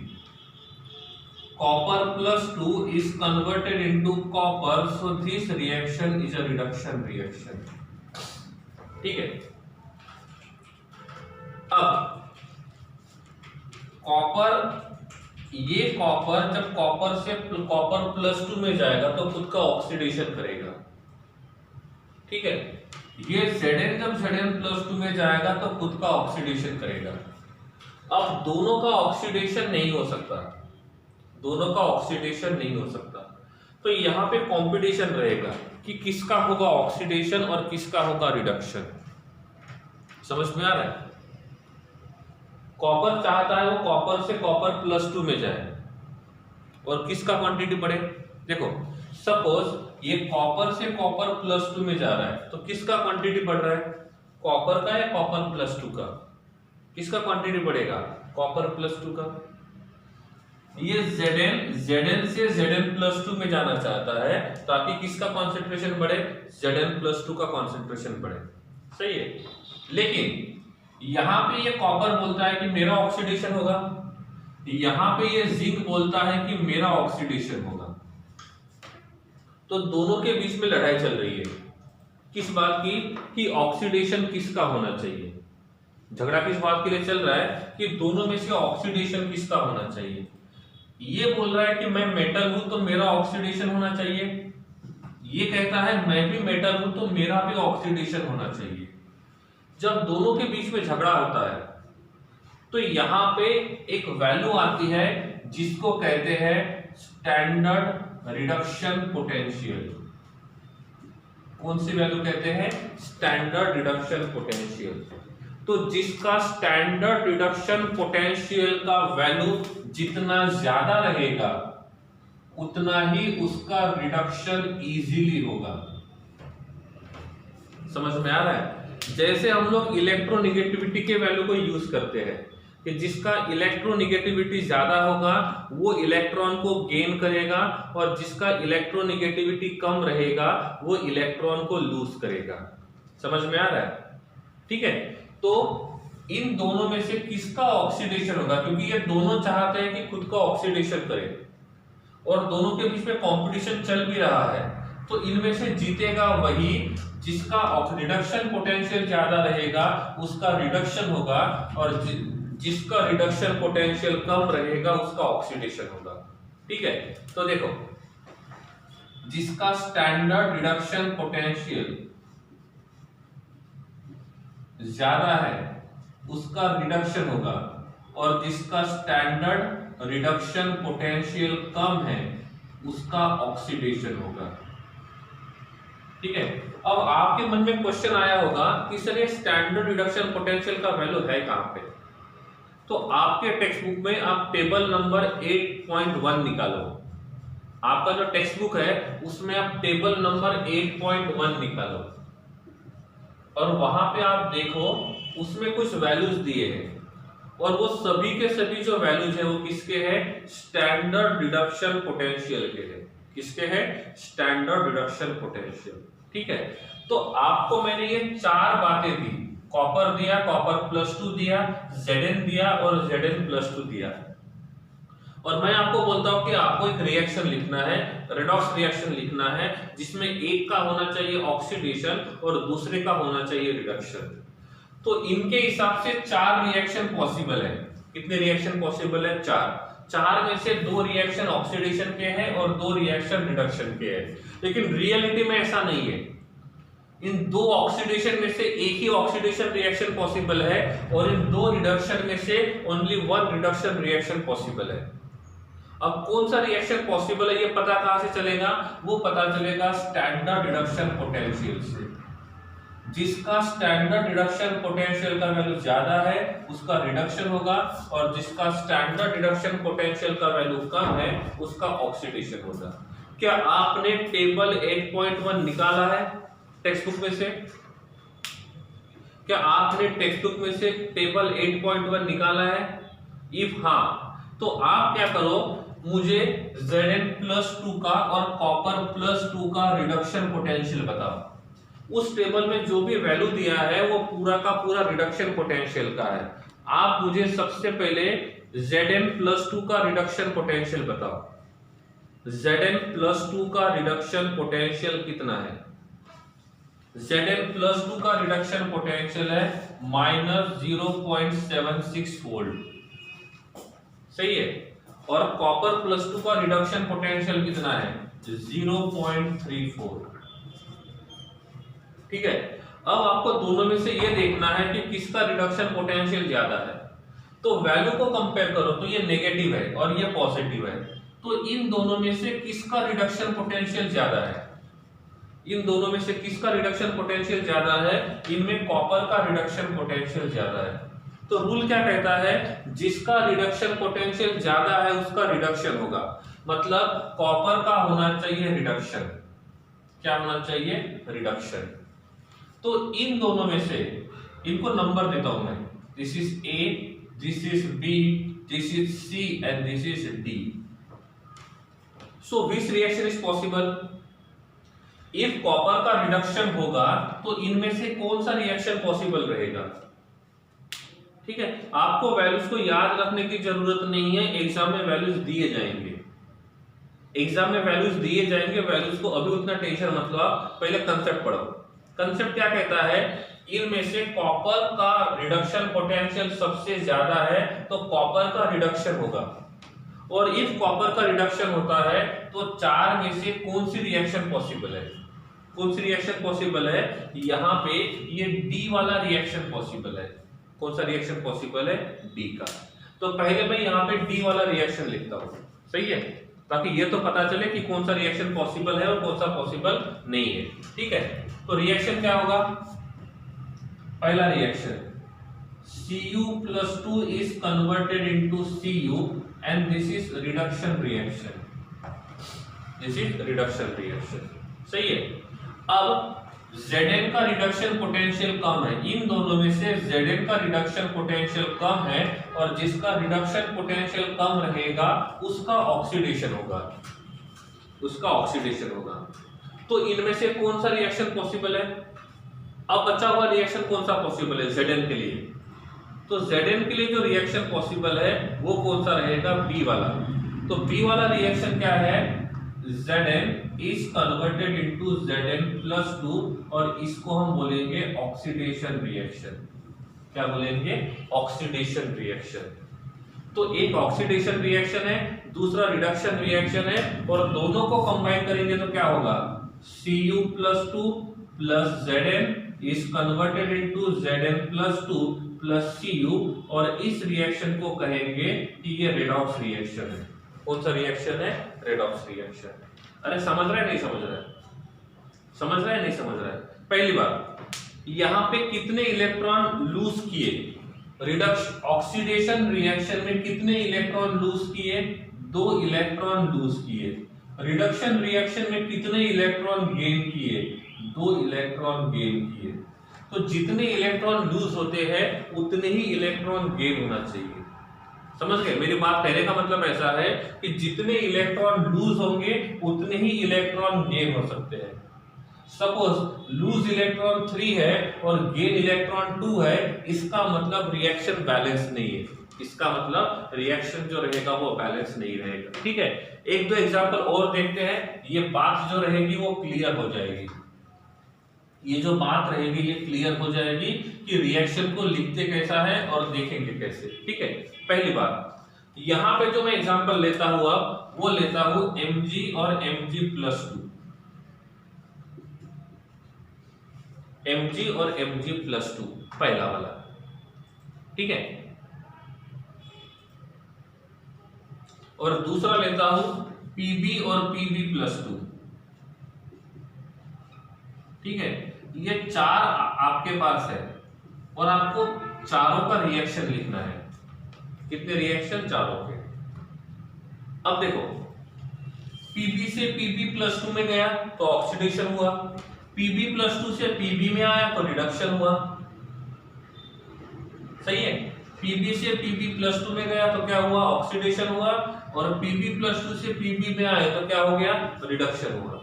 copper +2 is converted into copper, so this reaction is a reduction reaction। ठीक है, अब copper, ये copper जब कॉपर से कॉपर +2 में जाएगा तो खुद का ऑक्सीडेशन करेगा। ठीक है, ये Zn जब Zn+2 में जाएगा तो खुद का ऑक्सीडेशन करेगा। अब दोनों का ऑक्सीडेशन नहीं हो सकता, दोनों का ऑक्सीडेशन नहीं हो सकता, तो यहां पे कंपटीशन रहेगा कि किसका होगा ऑक्सीडेशन और किसका होगा रिडक्शन। समझ में आ रहा है? कॉपर चाहता है वो कॉपर से कॉपर +2 में जाए और किसका क्वांटिटी बढ़े। देखो सपोज ये कॉपर से कॉपर +2 में जा रहा है तो किसका क्वांटिटी बढ़ रहा है? कॉपर का या कॉपर +2 का? किसका क्वांटिटी बढ़ेगा? कॉपर +2 का। ये Zn से Zn+2 में जाना चाहता है ताकि किसका कॉन्सेंट्रेशन बढ़े? Zn+2 का कॉन्सेंट्रेशन बढ़े। सही है, लेकिन यहां पे ये कॉपर बोलता है कि मेरा ऑक्सीडेशन होगा, यहां पे ये जिंक बोलता है कि मेरा ऑक्सीडेशन होगा। तो दोनों के बीच में लड़ाई चल रही है किस बात की? कि ऑक्सीडेशन किसका होना चाहिए। झगड़ा किस बात के लिए चल रहा है? कि दोनों में से ऑक्सीडेशन किसका होना चाहिए। ये बोल रहा है कि मैं मेटल हूं तो मेरा ऑक्सीडेशन होना चाहिए, ये कहता है मैं भी मेटल हूं तो मेरा भी ऑक्सीडेशन होना चाहिए। जब दोनों के बीच में झगड़ा होता है तो यहां पे एक वैल्यू आती है जिसको कहते हैं स्टैंडर्ड रिडक्शन पोटेंशियल। कौन सी वैल्यू कहते हैं? Standard reduction potential. तो जिसका स्टैंडर्ड रिडक्शन पोटेंशियल का वैल्यू जितना ज्यादा रहेगा उतना ही उसका रिडक्शन इजीली होगा। समझ में आ रहा है? जैसे हम लोग इलेक्ट्रोनिगेटिविटी के वैल्यू को यूज करते हैं कि जिसका इलेक्ट्रोनिगेटिविटी ज्यादा होगा वो इलेक्ट्रॉन को गेन करेगा और जिसका इलेक्ट्रोनिगेटिविटी कम रहेगा वो इलेक्ट्रॉन को लूज करेगा। समझ में आ रहा है? ठीक है, तो इन दोनों में से किसका ऑक्सीडेशन होगा, क्योंकि ये दोनों चाहते हैं कि खुद का ऑक्सीडेशन करें और दोनों के बीच में कंपटीशन चल भी रहा है, तो इनमें से जीतेगा वही जिसका रिडक्शन पोटेंशियल ज्यादा रहेगा उसका रिडक्शन होगा, और जिसका रिडक्शन पोटेंशियल कम रहेगा उसका ऑक्सीडेशन होगा। ठीक है, तो देखो जिसका स्टैंडर्ड रिडक्शन पोटेंशियल ज्यादा है उसका रिडक्शन होगा और जिसका स्टैंडर्ड रिडक्शन पोटेंशियल कम है उसका ऑक्सीडेशन होगा। ठीक है, अब आपके मन में क्वेश्चन आया होगा कि सर ये स्टैंडर्ड रिडक्शन पोटेंशियल का वैल्यू है कहां पे? तो आपके टेक्स्ट बुक में आप टेबल नंबर 8.1 निकालो। आपका जो टेक्स्ट बुक है उसमें आप टेबल नंबर 8.1 निकालो और वहां पे आप देखो उसमें कुछ वैल्यूज दिए हैं और वो सभी के सभी जो वैल्यूज है वो किसके हैं? स्टैंडर्ड रिडक्शन पोटेंशियल के हैं। किसके हैं? Standard reduction potential. ठीक है, तो आपको मैंने ये चार बातें दी, कॉपर दिया, कॉपर +2 दिया, Zn दिया और Zn +2 दिया, और मैं आपको बोलता हूं कि आपको एक रिएक्शन लिखना है, रेडॉक्स रिएक्शन लिखना है, जिसमें एक का होना चाहिए ऑक्सीडेशन और दूसरे का होना चाहिए रिडक्शन। तो इनके हिसाब से 4 रिएक्शन पॉसिबल है। कितने रिएक्शन पॉसिबल है? 4 में से 2 रिएक्शन ऑक्सीडेशन के हैं और 2 रिएक्शन रिडक्शन के हैं, लेकिन रियलिटी में ऐसा नहीं है। इन 2 ऑक्सीडेशन में से एक ही ऑक्सीडेशन रिएक्शन पॉसिबल है और इन 2 रिडक्शन में से ओनली 1 रिडक्शन रिएक्शन पॉसिबल है। अब कौन सा रिएक्शन पॉसिबल है ये पता कहां से चलेगा? वो पता चलेगा स्टैंडर्ड रिडक्शन पोटेंशियल से। जिसका स्टैंडर्ड रिडक्शन पोटेंशियल का वैल्यू ज्यादा है उसका रिडक्शन होगा और जिसका स्टैंडर्ड रिडक्शन पोटेंशियल का वैल्यू कम है उसका ऑक्सीडेशन होगा। क्या आपने टेबल 8.1 निकाला है टेक्स्ट बुक में से? क्या आपने टेक्स्ट बुक में से टेबल 8.1 निकाला है? इफ हाँ, तो आप क्या करो, मुझे Zn+2 का और कॉपर +2 का रिडक्शन पोटेंशियल बताओ। उस टेबल में जो भी वैल्यू दिया है वो पूरा का पूरा रिडक्शन पोटेंशियल का है। आप मुझे सबसे पहले Zn+2 का रिडक्शन पोटेंशियल बताओ। Zn+2 का रिडक्शन पोटेंशियल कितना है? Zn+2 का रिडक्शन पोटेंशियल है -0.76 वोल्ट, सही है। और कॉपर +2 का रिडक्शन पोटेंशियल कितना है? 0.34। ठीक है, अब आपको दोनों में से ये देखना है कि किसका रिडक्शन पोटेंशियल ज्यादा है। तो वैल्यू को कंपेयर करो तो ये नेगेटिव है और ये पॉजिटिव है, तो इन दोनों में से किसका रिडक्शन पोटेंशियल ज्यादा है? इन दोनों में से किसका रिडक्शन पोटेंशियल ज्यादा है? इनमें कॉपर का रिडक्शन पोटेंशियल ज्यादा है। तो रूल क्या कहता है? जिसका रिडक्शन पोटेंशियल ज्यादा है उसका रिडक्शन होगा, मतलब कॉपर का होना चाहिए रिडक्शन। क्या होना चाहिए? रिडक्शन। तो इन दोनों में से इनको नंबर देता हूं मैं, this is A, this is B, this is C and this is D. So which reaction is possible? If copper का रिडक्शन होगा तो इनमें से कौन सा रिएक्शन पॉसिबल रहेगा? ठीक है, आपको वैल्यूज को याद रखने की जरूरत नहीं है, एग्जाम में वैल्यूज दिए जाएंगे। एग्जाम में वैल्यूज दिए जाएंगे, वैल्यूज को अभी उतना टेंशन मत लो, पहले कंसेप्ट पढ़ो। कंसेप्ट क्या कहता है? इनमें से कॉपर का रिडक्शन पोटेंशियल सबसे ज्यादा है तो कॉपर का रिडक्शन होगा, और इफ कॉपर का रिडक्शन होता है तो 4 में से कौन सी रिएक्शन पॉसिबल है? कौन सी रिएक्शन पॉसिबल है? यहाँ पे ये डी वाला रिएक्शन पॉसिबल है। कौन सा रिएक्शन पॉसिबल है? डी का। तो पहले मैं यहाँ पे डी वाला रिएक्शन लिखता हूँ, सही है, ताकि ये तो पता चले कि कौन सा रिएक्शन पॉसिबल है और कौन सा पॉसिबल नहीं है। ठीक है, तो रिएक्शन क्या होगा? पहला reaction Cu+2 is converted into Cu and this is reduction reaction. This is reduction reaction, सही है। अब Zn का रिडक्शन पोटेंशियल कम है, इन दोनों में से Zn का रिडक्शन पोटेंशियल कम है और जिसका रिडक्शन पोटेंशियल कम रहेगा उसका ऑक्सीडेशन होगा, उसका ऑक्सीडेशन होगा। तो इनमें से कौन सा रिएक्शन पॉसिबल है? अब बचा हुआ रिएक्शन कौन सा पॉसिबल है Zn के लिए? तो Zn के लिए जो रिएक्शन पॉसिबल है वो कौन सा रहेगा? बी वाला। तो बी वाला रिएक्शन क्या है? Zn is converted into Zn+2 और इसको हम बोलेंगे ऑक्सीडेशन रिएक्शन। क्या बोलेंगे? Oxidation reaction. तो एक ऑक्सीडेशन रिएक्शन है, दूसरा रिडक्शन रिएक्शन है, और दोनों को कंबाइन करेंगे तो क्या होगा? Cu+2 plus Zn is converted into Zn+2 plus Cu, और इस रिएक्शन को कहेंगे कि ये रेडॉक्स रिएक्शन है। कौन सा रिएक्शन है? Redox reaction. अरे समझ रहा है नहीं समझ रहा है? समझ रहा है नहीं समझ रहा है? पहली बात, यहाँ पे कितने इलेक्ट्रॉन लूज किए? ऑक्सीडेशन रिएक्शन में कितने इलेक्ट्रॉन लूज किए? 2 इलेक्ट्रॉन लूज किए। रिडक्शन रिएक्शन में कितने इलेक्ट्रॉन गेन किए? 2 इलेक्ट्रॉन गेन किए। तो जितने इलेक्ट्रॉन लूज होते हैं उतने ही इलेक्ट्रॉन गेन होना चाहिए। समझ गए? मेरी बात कहने का मतलब ऐसा है कि जितने इलेक्ट्रॉन लूज होंगे उतने ही इलेक्ट्रॉन गेन हो सकते हैं। सपोज लूज इलेक्ट्रॉन 3 है और गेन इलेक्ट्रॉन 2 है, इसका मतलब रिएक्शन बैलेंस नहीं है। इसका मतलब रिएक्शन जो रहेगा वो बैलेंस नहीं रहेगा। ठीक है, एक दो एग्जांपल और देखते हैं, ये बात जो रहेगी वो क्लियर हो जाएगी। ये जो बात रहेगी ये क्लियर हो जाएगी कि रिएक्शन को लिखते कैसा है और देखेंगे कैसे। ठीक है, पहली बात यहां पे जो मैं एग्जांपल लेता हुआ वो लेता हूं Mg और Mg+2, Mg और Mg+2 पहला वाला। ठीक है, और दूसरा लेता हूं Pb और Pb+2। ठीक है, ये 4 आपके पास है और आपको चारों का रिएक्शन लिखना है। कितने रिएक्शन? चारों के। अब देखो Pb से Pb+2 में गया तो ऑक्सीडेशन हुआ, Pb+2 से Pb में आया तो रिडक्शन हुआ। सही है, Pb से Pb+2 में गया तो क्या हुआ? ऑक्सीडेशन हुआ, और Pb+2 से Pb में आया तो क्या हो गया? रिडक्शन हुआ।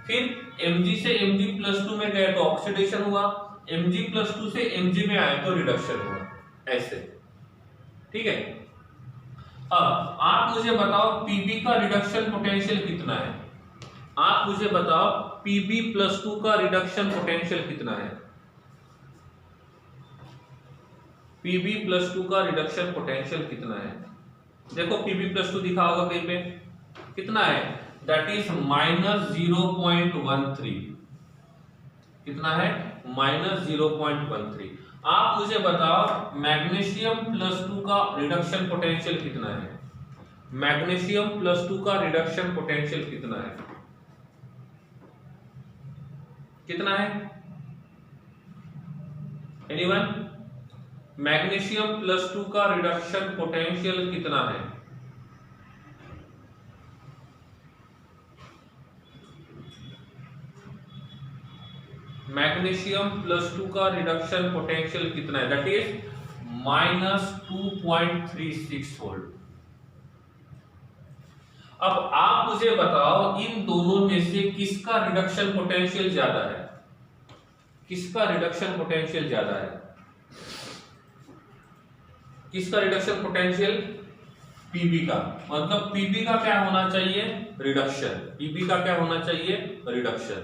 फिर Mg से Mg+2 में गए तो ऑक्सीडेशन हुआ, Mg+2 से Mg में आए तो रिडक्शन हुआ, ऐसे। ठीक है, अब आप मुझे बताओ Pb का रिडक्शन पोटेंशियल कितना है? आप मुझे बताओ Pb+2 का रिडक्शन पोटेंशियल कितना है? Pb+2 का रिडक्शन पोटेंशियल कितना है? देखो Pb+2 दिखा होगा कहीं पे, कितना है? That is -0.13। कितना है? -0.13। आप मुझे बताओ मैग्नीशियम+2 का रिडक्शन पोटेंशियल कितना है? मैग्नीशियम+2 का रिडक्शन पोटेंशियल कितना है? कितना है? एनीवन? मैग्नीशियम+2 का रिडक्शन पोटेंशियल कितना है? मैग्नीशियम+2 का रिडक्शन पोटेंशियल कितना है? That is -2.36 volt. अब आप मुझे बताओ इन दोनों में से किसका रिडक्शन पोटेंशियल ज्यादा है? किसका रिडक्शन पोटेंशियल ज्यादा है? किसका रिडक्शन पोटेंशियल? Pb का। मतलब Pb का क्या होना चाहिए? रिडक्शन। Pb का क्या होना चाहिए? रिडक्शन।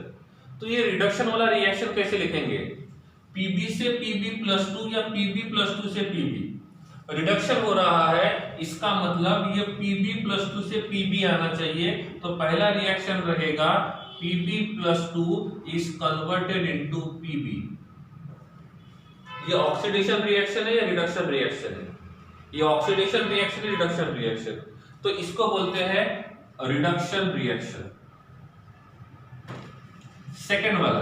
तो ये रिडक्शन वाला रिएक्शन कैसे लिखेंगे? Pb से Pb+2 या Pb+2 से Pb। रिडक्शन हो रहा है, इसका मतलब ये Pb+2 से Pb आना चाहिए। तो पहला रिएक्शन रहेगा Pb+2 is converted into Pb। ये ऑक्सीडेशन रिएक्शन है या रिडक्शन रिएक्शन है? ये ऑक्सीडेशन रिएक्शन है, रिडक्शन रिएक्शन। तो इसको बोलते हैं रिडक्शन रिएक्शन। सेकेंड वाला,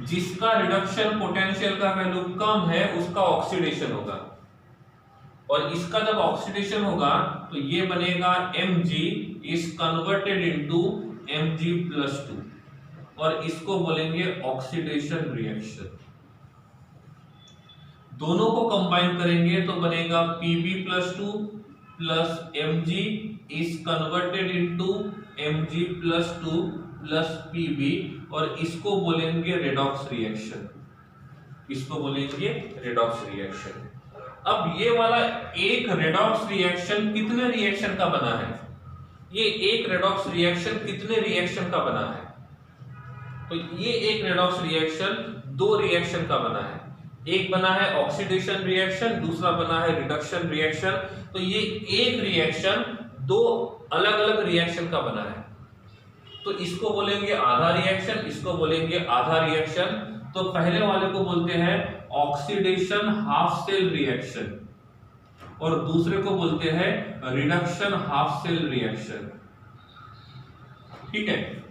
जिसका रिडक्शन पोटेंशियल का वैल्यू कम है उसका ऑक्सीडेशन होगा, और इसका जब ऑक्सीडेशन होगा तो ये बनेगा Mg is converted into Mg+2, और इसको बोलेंगे ऑक्सीडेशन रिएक्शन। दोनों को कंबाइन करेंगे तो बनेगा Pb+2 plus Mg is converted into Mg+2 plus Pb, और इसको बोलेंगे रेडॉक्स रिएक्शन। इसको बोलेंगे रेडॉक्स रिएक्शन। अब ये वाला एक रेडॉक्स रिएक्शन कितने रिएक्शन का बना है? ये एक रेडॉक्स रिएक्शन कितने रिएक्शन का बना है? तो ये एक रेडॉक्स रिएक्शन 2 रिएक्शन का बना है। एक बना है ऑक्सीडेशन रिएक्शन, दूसरा बना है रिडक्शन रिएक्शन। तो ये एक रिएक्शन 2 अलग अलग रिएक्शन का बना है। तो इसको बोलेंगे आधा रिएक्शन, इसको बोलेंगे आधा रिएक्शन। तो पहले वाले को बोलते हैं ऑक्सीडेशन हाफ सेल रिएक्शन, और दूसरे को बोलते हैं रिडक्शन हाफ सेल रिएक्शन। ठीक है,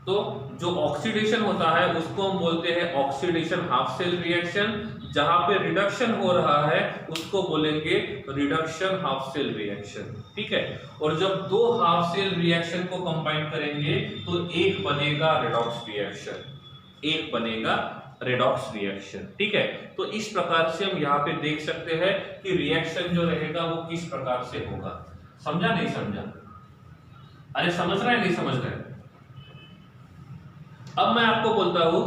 तो जो ऑक्सीडेशन होता है उसको हम बोलते हैं ऑक्सीडेशन हाफ सेल रिएक्शन, जहां पे रिडक्शन हो रहा है उसको बोलेंगे रिडक्शन हाफ सेल रिएक्शन। ठीक है, और जब दो हाफ सेल रिएक्शन को कंबाइन करेंगे तो एक बनेगा रेडॉक्स रिएक्शन, एक बनेगा रेडॉक्स रिएक्शन। ठीक है, तो इस प्रकार से हम यहाँ पे देख सकते हैं कि रिएक्शन जो रहेगा वो किस प्रकार से होगा। समझा नहीं समझा? अरे समझ रहा है नहीं समझ रहा है? अब मैं आपको बोलता हूं,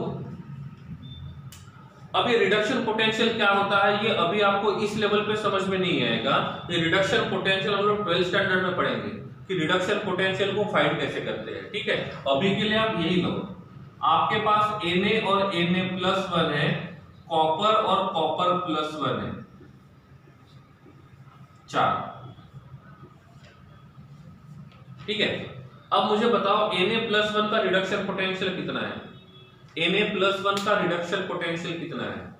अब ये रिडक्शन पोटेंशियल क्या होता है ये अभी आपको इस लेवल पे समझ में नहीं आएगा। ये रिडक्शन पोटेंशियल हम लोग 12th स्टैंडर्ड में पढ़ेंगे कि रिडक्शन पोटेंशियल को फाइंड कैसे करते हैं। ठीक है, अभी के लिए आप यही लो, आपके पास Na और Na+1 है, कॉपर और कॉपर +1 है, 4। ठीक है, अब मुझे बताओ Na+1 का रिडक्शन पोटेंशियल कितना है? Na+1 का रिडक्शन पोटेंशियल कितना है?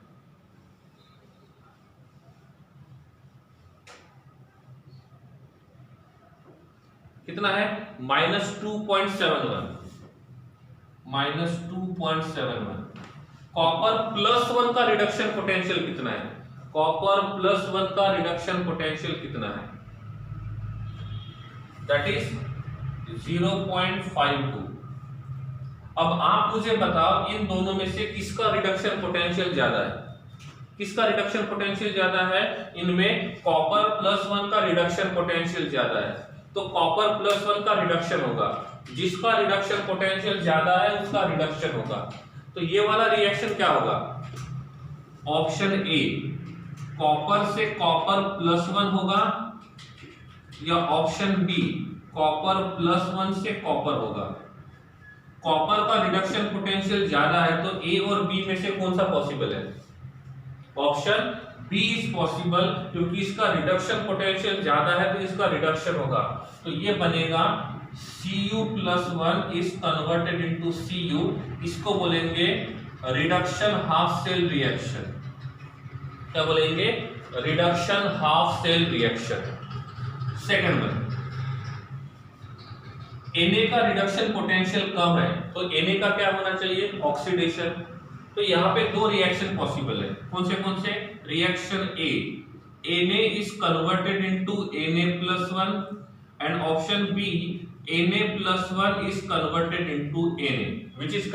कितना है? -2.71, -2.71। कॉपर +1 का रिडक्शन पोटेंशियल कितना है? कॉपर +1 का रिडक्शन पोटेंशियल कितना है? That is 0.52। अब आप मुझे बताओ इन दोनों में से किसका रिडक्शन पोटेंशियल ज्यादा है? किसका रिडक्शन पोटेंशियल ज्यादा है? इनमें कॉपर +1 का रिडक्शन पोटेंशियल ज्यादा है, तो कॉपर +1 का रिडक्शन होगा। जिसका रिडक्शन पोटेंशियल ज्यादा है उसका रिडक्शन होगा। तो ये वाला रिएक्शन क्या होगा? ऑप्शन ए, कॉपर से कॉपर +1 होगा, या ऑप्शन बी, कॉपर +1 से कॉपर होगा। कॉपर का रिडक्शन पोटेंशियल ज्यादा है तो ए और बी में से कौन सा पॉसिबल है? ऑप्शन बी इज पॉसिबल, क्योंकि इसका रिडक्शन पोटेंशियल ज्यादा है तो इसका रिडक्शन होगा। तो ये बनेगा Cu+1 is converted into Cu, इसको बोलेंगे रिडक्शन हाफ सेल रिएक्शन। क्या बोलेंगे? Reduction half cell reaction. Second one, Na का रिडक्शन पोटेंशियल कम है तो Na का क्या होना चाहिए? ऑक्सीडेशन। तो यहाँ पे दो रिएक्शन पॉसिबल है, कौन से? Reaction A, Na is converted into Na+1, and option B, Na+1 is converted into Na, which is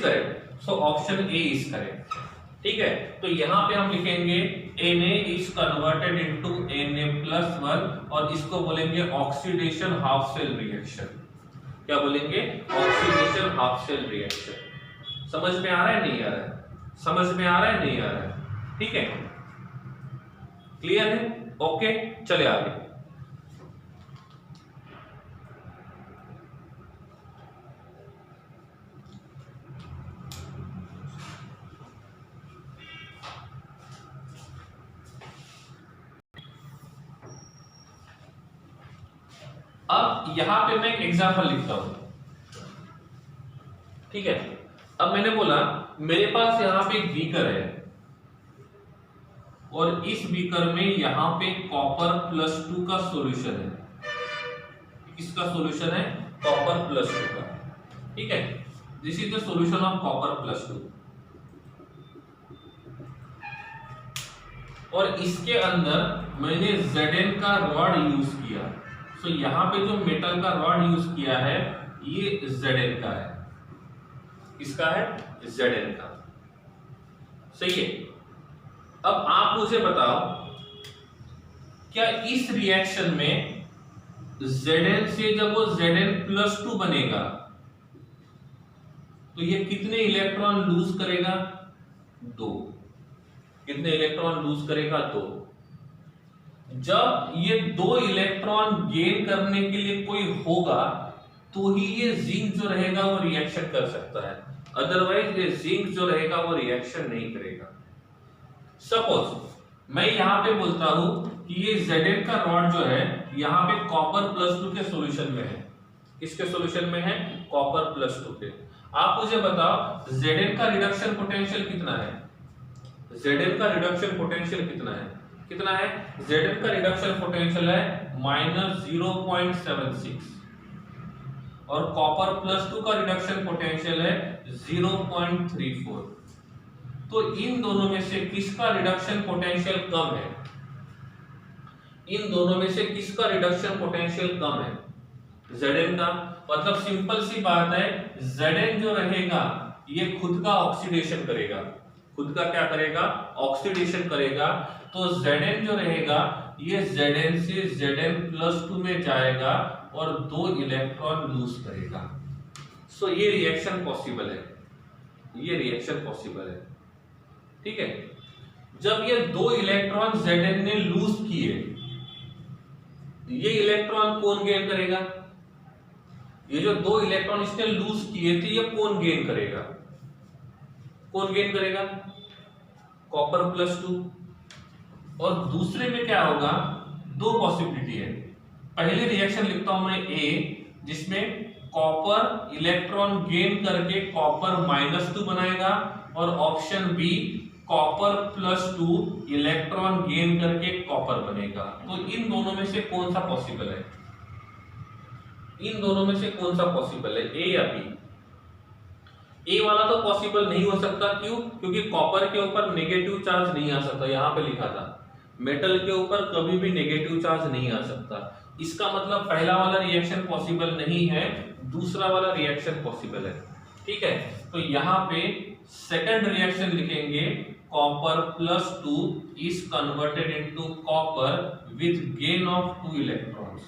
correct? So option A is correct. ठीक है, तो यहाँ पे हम लिखेंगे Na is converted into Na+1 और इसको बोलेंगे ऑक्सीडेशन हाफ सेल रिएक्शन। क्या बोलेंगे? Oxidation half cell reaction. समझ में आ रहा है नहीं आ रहा है? समझ में आ रहा है नहीं आ रहा है? ठीक है, क्लियर है? ओके, चले आगे। अब यहां पे मैं एक एग्जांपल लिखता हूं। ठीक है, अब मैंने बोला मेरे पास यहां पे एक बीकर है और इस बीकर में यहां पे कॉपर +2 का सॉल्यूशन है। किसका सॉल्यूशन है? कॉपर +2 का। ठीक है, this is the solution of copper +2। और इसके अंदर मैंने Zn का रॉड यूज किया। सो यहाँ पे जो मेटल का रॉड यूज किया है ये Zn का है। किसका है? Zn का। सही है। अब आप मुझे बताओ क्या इस रिएक्शन में Zn से जब वो Zn+2 बनेगा तो ये कितने इलेक्ट्रॉन लूज करेगा? 2। कितने इलेक्ट्रॉन लूज करेगा? 2। जब ये 2 इलेक्ट्रॉन गेन करने के लिए कोई होगा तो ही ये जिंक जो रहेगा वो रिएक्शन कर सकता है, अदरवाइज ये जिंक जो रहेगा वो रिएक्शन नहीं करेगा। सपोज मैं यहां पे बोलता हूं कि ये Zn का रॉड जो है यहां पे कॉपर +2 के सॉल्यूशन में है। किसके सॉल्यूशन में है? कॉपर +2 के। आप मुझे बताओ Zn का रिडक्शन पोटेंशियल कितना है? Zn का रिडक्शन पोटेंशियल कितना है? कितना है? Zn का रिडक्शन पोटेंशियल है -0.76। और कॉपर +2 का रिडक्शन पोटेंशियल है 0.34। तो इन दोनों में से किसका रिडक्शन पोटेंशियल कम है? इन दोनों में से किसका रिडक्शन पोटेंशियल कम है? Zn का। मतलब सिंपल सी बात है, Zn जो रहेगा ये खुद का ऑक्सीडेशन करेगा। खुद का क्या करेगा? ऑक्सीडेशन करेगा। तो Zn जो रहेगा ये Zn से Zn+2 में जाएगा और 2 इलेक्ट्रॉन लूज करेगा। सो ये रिएक्शन पॉसिबल है, ये रिएक्शन पॉसिबल है। ठीक है, जब ये 2 इलेक्ट्रॉन Zn ने लूज किए, ये इलेक्ट्रॉन कौन गेन करेगा? ये जो 2 इलेक्ट्रॉन इसने लूज किए थे ये कौन गेन करेगा? कौन गेन करेगा? कॉपर +2। और दूसरे में क्या होगा? 2 पॉसिबिलिटी है। पहले रिएक्शन लिखता हूं मैं ए, जिसमें कॉपर इलेक्ट्रॉन गेन करके कॉपर -2 बनाएगा, और option B copper +2 electron gain करके कॉपर बनेगा। तो इन दोनों में से कौन सा पॉसिबल है? इन दोनों में से कौन सा पॉसिबल है, ए या बी? ए वाला तो पॉसिबल नहीं हो सकता। क्यों? क्योंकि कॉपर के ऊपर नेगेटिव चार्ज नहीं आ सकता। यहां पे लिखा था मेटल के ऊपर कभी भी नेगेटिव चार्ज नहीं आ सकता। इसका मतलब पहला वाला रिएक्शन पॉसिबल नहीं है, दूसरा वाला रिएक्शन पॉसिबल है। ठीक है, तो यहां पे सेकंड रिएक्शन लिखेंगे, copper +2 is converted into copper with gain of 2 electrons.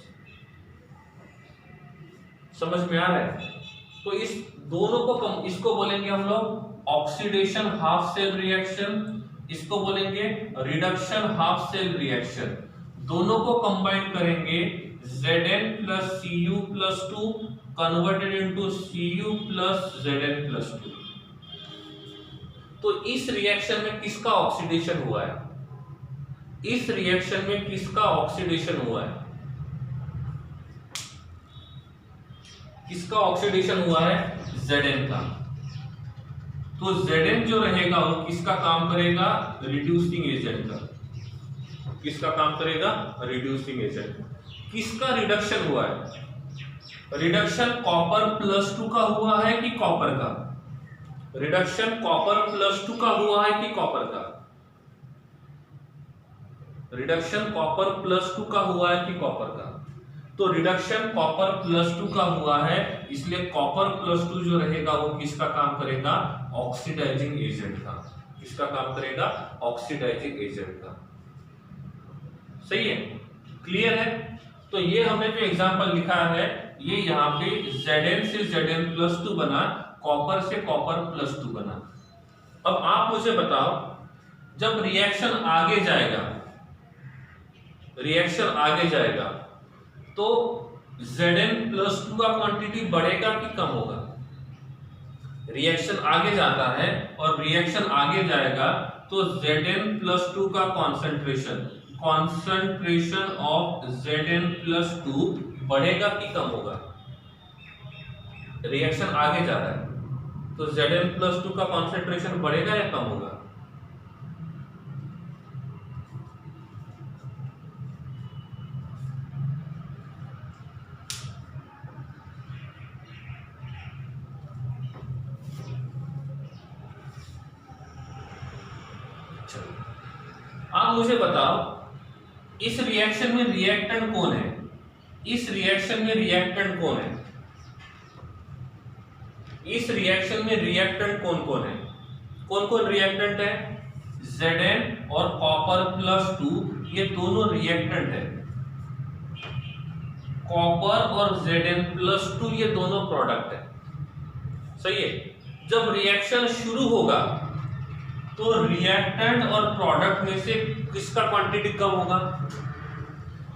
समझ में आ रहा है? तो इस दोनों को इसको बोलेंगे हम लोग ऑक्सीडेशन हाफ सेल रिएक्शन, इसको बोलेंगे रिडक्शन हाफ सेल रिएक्शन। दोनों को कंबाइन करेंगे, Zn + Cu+2 converted into Cu + Zn+2। तो इस रिएक्शन में किसका ऑक्सीडेशन हुआ है? इस रिएक्शन में किसका ऑक्सीडेशन हुआ है? किसका ऑक्सीडेशन हुआ है? Zn का। तो Zn जो रहेगा वो किसका काम करेगा? रिड्यूसिंग एजेंट का। किसका काम करेगा? Reducing agent. किसका रिडक्शन हुआ है? रिडक्शन कॉपर +2 का हुआ है कि कॉपर का? रिडक्शन कॉपर +2 का हुआ है कि कॉपर का? रिडक्शन कॉपर +2 का हुआ है कि कॉपर का? तो रिडक्शन कॉपर +2 का हुआ है, इसलिए कॉपर +2 जो रहेगा वो किसका काम करेगा? ऑक्सीडाइजिंग एजेंट का। किसका काम करेगा? ऑक्सीडाइजिंग एजेंट का। सही है? क्लियर है? तो ये हमने जो एग्जांपल लिखा है, ये यहाँ पे Zn से Zn+2 बना, कॉपर से कॉपर +2 बना। अब आप मुझे बताओ, जब रिएक्शन आगे जाएगा, रिएक्शन आगे जाएगा तो Zn+2 का क्वांटिटी बढ़ेगा कि कम होगा? रिएक्शन आगे जाता है और रिएक्शन आगे जाएगा तो Zn+2 का कॉन्सेंट्रेशन ऑफ Zn+2 बढ़ेगा कि कम होगा? रिएक्शन आगे जा रहा है तो Zn+2 का कॉन्सेंट्रेशन बढ़ेगा या कम होगा? आप मुझे बताओ, इस रिएक्शन में रिएक्टेंट कौन है? इस रिएक्शन में रिएक्टेंट कौन है? इस रिएक्शन में रिएक्टेंट कौन कौन है? कौन कौन रिएक्टेंट है? Zn और कॉपर +2 ये दोनों रिएक्टेंट है। कॉपर और Zn+2 ये दोनों प्रोडक्ट है। सही है? जब रिएक्शन शुरू होगा तो रिएक्टेंट और प्रोडक्ट में से किसका क्वांटिटी कम होगा?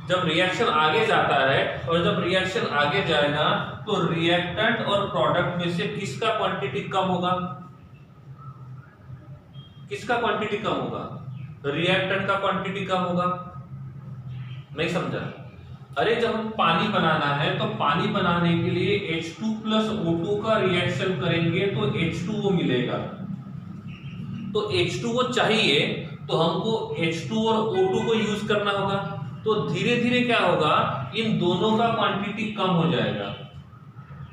जब रिएक्शन आगे जाता है और जब रिएक्शन आगे जाएगा तो रिएक्टेंट और प्रोडक्ट में से किसका क्वांटिटी कम होगा? किसका क्वांटिटी कम होगा? रिएक्टेंट का क्वांटिटी कम होगा। नहीं समझा? अरे जब हम पानी बनाना है तो पानी बनाने के लिए H2 + O2 का रिएक्शन करेंगे तो H2O मिलेगा। तो H2O चाहिए तो हमको H2 और O2 को यूज करना होगा। तो धीरे धीरे क्या होगा, इन दोनों का क्वांटिटी कम हो जाएगा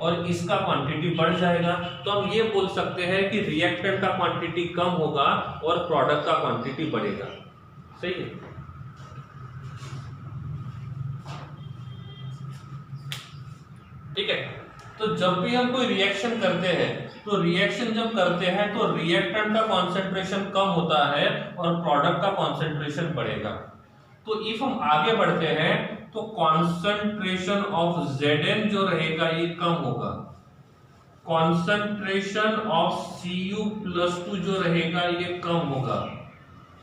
और इसका क्वांटिटी बढ़ जाएगा, तो हम ये बोल सकते हैं कि रिएक्टेंट का क्वांटिटी कम होगा और प्रोडक्ट का क्वांटिटी बढ़ेगा। सही है। ठीक है, तो जब भी हम कोई रिएक्शन करते हैं, तो रिएक्शन जब करते हैं तो रिएक्टेंट का कॉन्सेंट्रेशन कम होता है और प्रोडक्ट का कॉन्सेंट्रेशन बढ़ेगा। तो इफ हम आगे बढ़ते हैं तो कॉन्सेंट्रेशन ऑफ Zn जो रहेगा ये कम होगा, कॉन्सेंट्रेशन ऑफ Cu+2 जो रहेगा ये कम होगा,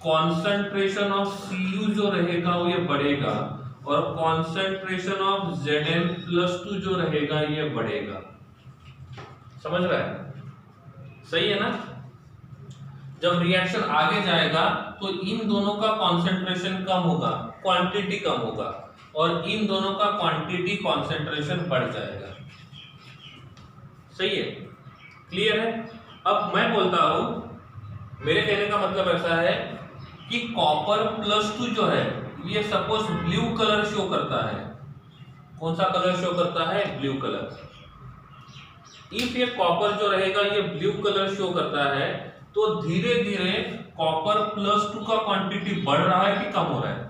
कॉन्सेंट्रेशन ऑफ Cu जो रहेगा वो ये बढ़ेगा और कॉन्सेंट्रेशन ऑफ Zn+2 जो रहेगा ये बढ़ेगा। समझ रहा है? सही है ना? जब रिएक्शन आगे जाएगा तो इन दोनों का कॉन्सेंट्रेशन कम होगा, क्वांटिटी कम होगा, और इन दोनों का क्वांटिटी कॉन्सेंट्रेशन बढ़ जाएगा। सही है? क्लियर है? अब मैं बोलता हूं, मेरे कहने का मतलब ऐसा है कि Copper+2 जो है ये सपोज ब्लू कलर शो करता है। कौन सा कलर शो करता है? Blue colour. इफ ये कॉपर जो रहेगा ये ब्लू कलर शो करता है, तो धीरे धीरे Copper+2 का क्वांटिटी बढ़ रहा है कि कम हो रहा है?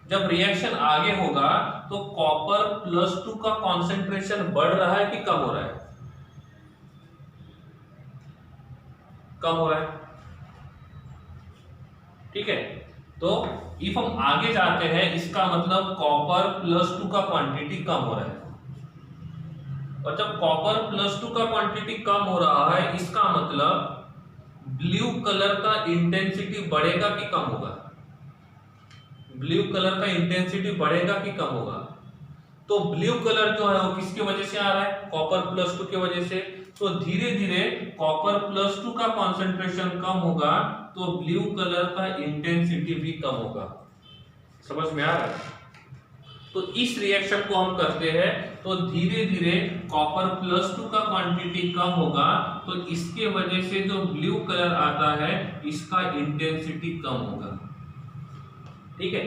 जब रिएक्शन आगे होगा तो Copper+2 का कॉन्सेंट्रेशन बढ़ रहा है कि कम हो रहा है? कम हो रहा है। ठीक है, तो इफ हम आगे जाते हैं इसका मतलब Copper+2 का क्वांटिटी कम हो रहा है, और जब Copper+2 का क्वांटिटी कम हो रहा है इसका मतलब ब्लू कलर का इंटेंसिटी बढ़ेगा कि कम होगा? ब्लू कलर का इंटेंसिटी बढ़ेगा कि कम होगा? तो ब्लू कलर जो है वो किसकी वजह से आ रहा है? Copper+2 की वजह से। तो धीरे धीरे Copper+2 का कॉन्सेंट्रेशन कम होगा तो ब्लू कलर का इंटेंसिटी भी कम होगा। समझ में आ रहा है? तो इस रिएक्शन को हम करते हैं तो धीरे धीरे Copper+2 का क्वांटिटी कम होगा, तो इसके वजह से जो ब्लू कलर आता है इसका इंटेंसिटी कम होगा। ठीक है।